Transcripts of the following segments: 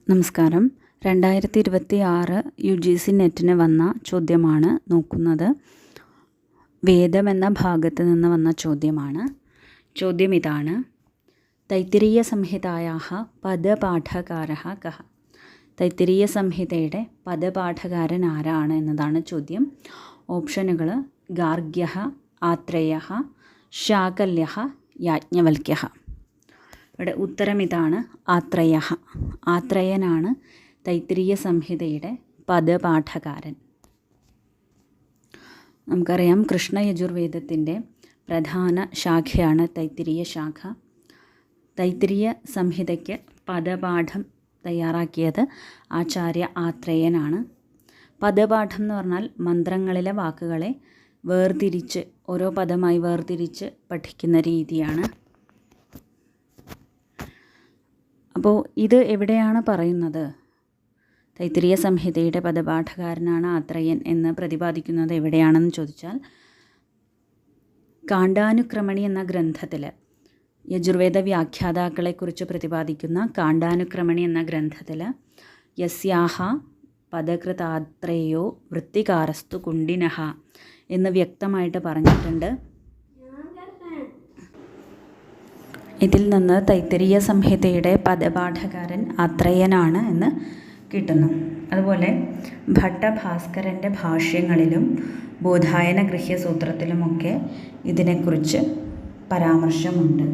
നമസ്കാരം. 2026 UGC നെറ്റിന് വന്ന ചോദ്യമാണ് നോക്കുന്നത്. വേദം എന്ന ഭാഗത്ത് നിന്ന് വന്ന ചോദ്യമാണ്. ചോദ്യം ഇതാണ്: തൈത്തിരീയ സംഹിതായാഹ പദപാഠകാരഃ കഃ? തൈത്തിരീയ സംഹിതയുടെ പദപാഠകാരൻ ആരാണ് എന്നതാണ് ചോദ്യം. ഓപ്ഷനുകൾ: ഗാർഗ്യഃ, ആത്രേയഃ, ശാകല്യഃ, യാജ്ഞവൽക്യഃ. ഇവിടെ ഉത്തരം ഇതാണ്: ആത്രേയഃ. ആത്രേയനാണ് തൈത്തിരീയ സംഹിതയുടെ പദപാഠകാരൻ. നമുക്കറിയാം, കൃഷ്ണയജുർവേദത്തിൻ്റെ പ്രധാന ശാഖയാണ് തൈത്തിരീയ ശാഖ. തൈത്തിരീയ സംഹിതയ്ക്ക് പദപാഠം തയ്യാറാക്കിയത് ആചാര്യ ആത്രേയനാണ്. പദപാഠം എന്ന് പറഞ്ഞാൽ മന്ത്രങ്ങളിലെ വാക്കുകളെ വേർതിരിച്ച്, ഓരോ പദമായി വേർതിരിച്ച് പഠിക്കുന്ന രീതിയാണ്. അപ്പോൾ ഇത് എവിടെയാണ് പറയുന്നത്? തൈത്തിരീയ സംഹിതയുടെ പദപാഠകാരനാണ് ആത്രേയൻ എന്ന് പ്രതിപാദിക്കുന്നത് എവിടെയാണെന്ന് ചോദിച്ചാൽ, കാണ്ഡാനുക്രമണി എന്ന ഗ്രന്ഥത്തിൽ, യജുർവേദ വ്യാഖ്യാതാക്കളെക്കുറിച്ച് പ്രതിപാദിക്കുന്ന കാണ്ഡാനുക്രമണി എന്ന ഗ്രന്ഥത്തിൽ യസ്യാഹ പദകൃതാത്രേയോ വൃത്തികാരസ്തു കുണ്ടിനഃ എന്ന് വ്യക്തമായിട്ട് പറഞ്ഞിട്ടുണ്ട്. ഇതിൽ നിന്ന് തൈത്തിരീയ സംഹിതയുടെ പദപാഠകാരൻ ആത്രേയനാണ് എന്ന് കിട്ടുന്നു. അതുപോലെ ഭട്ടഭാസ്കരൻ്റെ ഭാഷ്യങ്ങളിലും ബോധായന ഗൃഹ്യസൂത്രത്തിലുമൊക്കെ ഇതിനെക്കുറിച്ച് പരാമർശമുണ്ട്.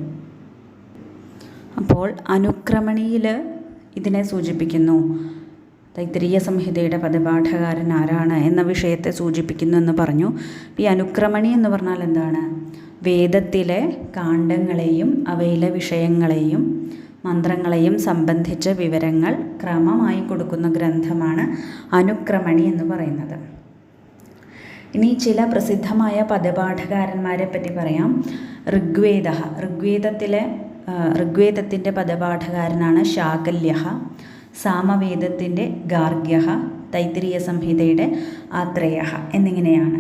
അപ്പോൾ അനുക്രമണിയിൽ ഇതിനെ സൂചിപ്പിക്കുന്നു. തൈത്തിരീയ സംഹിതയുടെ പദപാഠകാരൻ ആരാണ് എന്ന വിഷയത്തെ സൂചിപ്പിക്കുന്നു എന്ന് പറഞ്ഞു. ഈ അനുക്രമണി എന്ന് പറഞ്ഞാൽ എന്താണ്? വേദത്തിലെ കാണ്ഡങ്ങളെയും അവയിലെ വിഷയങ്ങളെയും മന്ത്രങ്ങളെയും സംബന്ധിച്ച വിവരങ്ങൾ ക്രമമായി കൊടുക്കുന്ന ഗ്രന്ഥമാണ് അനുക്രമണി എന്ന് പറയുന്നത്. ഇനി ചില പ്രസിദ്ധമായ പദപാഠകാരന്മാരെ പറ്റി പറയാം. ഋഗ്വേദത്തിൻ്റെ പദപാഠകാരനാണ് ശാകല്യഃ, സാമവേദത്തിൻ്റെ ഗാർഗ്യഃ, തൈത്തിരീയ സംഹിതയുടെ ആത്രേയഃ എന്നിങ്ങനെയാണ്.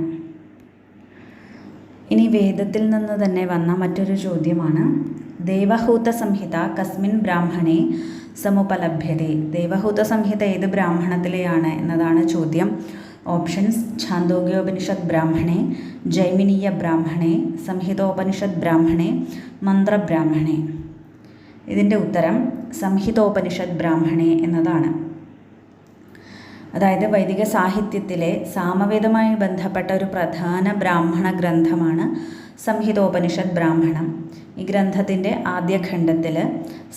ഇനി വേദത്തിൽ നിന്ന് തന്നെ വന്ന മറ്റൊരു ചോദ്യമാണ്: ദേവഹൂത സംഹിത കസ്മിൻ ബ്രാഹ്മണേ സമുപലഭ്യതേ? ദേവഹൂത സംഹിത ഏത് ബ്രാഹ്മണത്തിലെയാണ് എന്നതാണ് ചോദ്യം. ഓപ്ഷൻസ്: ഛാന്ദോഗ്യോപനിഷത് ബ്രാഹ്മണേ, ജൈമിനീയ ബ്രാഹ്മണേ, സംഹിതോപനിഷത് ബ്രാഹ്മണേ, മന്ത്രബ്രാഹ്മണേ. ഇതിൻ്റെ ഉത്തരം സംഹിതോപനിഷത് ബ്രാഹ്മണേ എന്നതാണ്. അതായത് വൈദിക സാഹിത്യത്തിലെ സാമവേദവുമായി ബന്ധപ്പെട്ട ഒരു പ്രധാന ബ്രാഹ്മണ ഗ്രന്ഥമാണ് സംഹിതോപനിഷത് ബ്രാഹ്മണം. ഈ ഗ്രന്ഥത്തിൻ്റെ ആദ്യഖണ്ഡത്തിൽ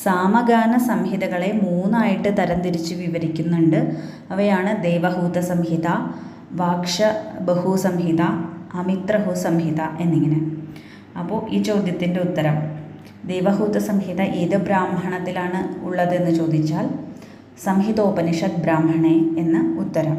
സാമഗാന സംഹിതകളെ 3ആയിട്ട് തരംതിരിച്ച് വിവരിക്കുന്നുണ്ട്. അവയാണ് ദേവഹൂത സംഹിത, വാക്ഷബഹു സംഹിത, അമിത്രഹു സംഹിത എന്നിങ്ങനെ. അപ്പോൾ ഈ ചോദ്യത്തിൻ്റെ ഉത്തരം, ദേവഹൂത സംഹിത ഏത് ബ്രാഹ്മണത്തിലാണ് ഉള്ളതെന്ന് ചോദിച്ചാൽ സംഹിതോപനിഷത് ബ്രാഹ്മണേ എന്ന് ഉത്തരം.